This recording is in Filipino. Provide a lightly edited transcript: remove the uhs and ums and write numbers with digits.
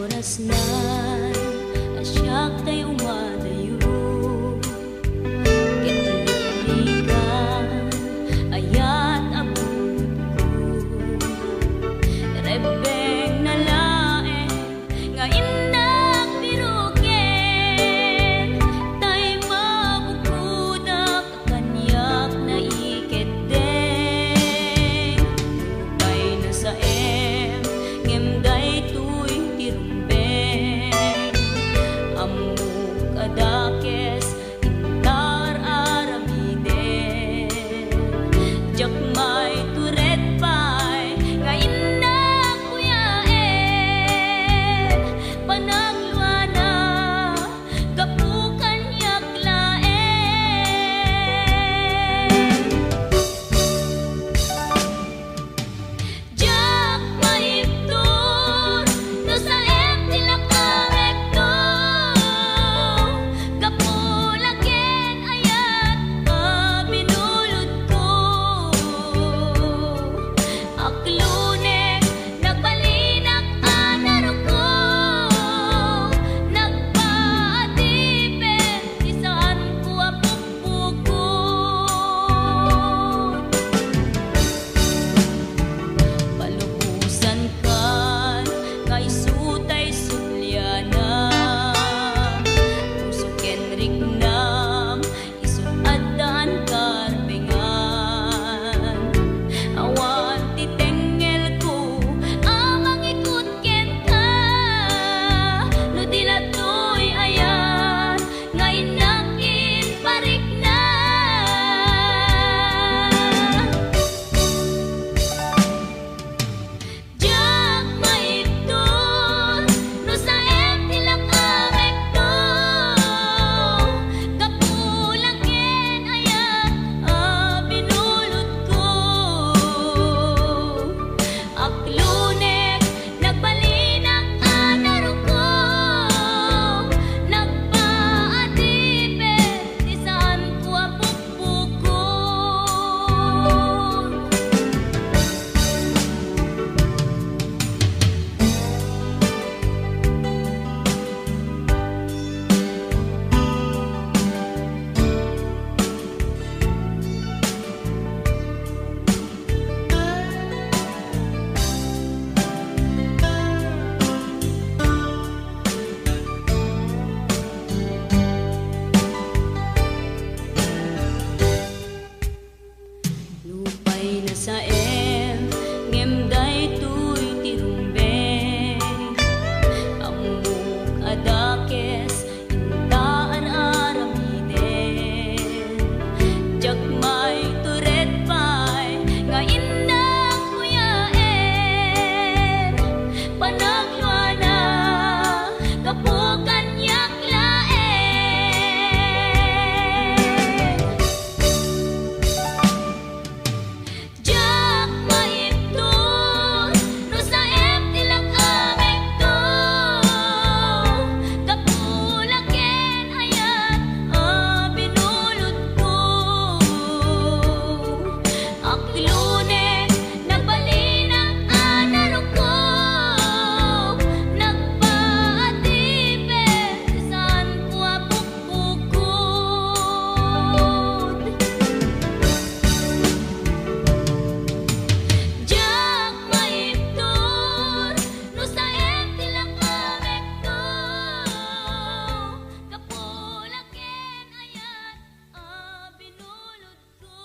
Oras na asyak tayo umadayo, kitlikan ayat abot ko rebeng na laeng nga indak biruken tay mabukudak kanyak na iketdeng lupay na sa ngemday tuwing tirumbeng amuk adakes intar aramiden jakmay turet pay nga indak kuyaen panagluana kapukan yaklaen jak maiptur no sa tilak amekto kapulaken ayat binulod ko aklunek nagbalinak anaro ko nagpaatipen isaan ko apupukot palubusan kan nga isutay sulyana usuken rignam isuadaan karbengan awan titengel ko amang ikut ken ka no dilatoy ayan nga inakin parik na jak maiptur no sa tilak amekto kapulaken ayat binulod ko aklunek nagbalinak anaro ko nagpaatipen isaan ko apupukot lupay na sa ngemday tuy tirumbeng amuk adakes intaan aramiden jakmay turet pay nga indak kuyaen panagluana kapukan yaklaen jak maiptur no sa tilak amekto kapulaken ayat binulod ko aklunek nagbalinak anaro ko nagpaatipen isaan ko apupukot jak maiptur no sa tilak amekto kapulaken ayat binulod ko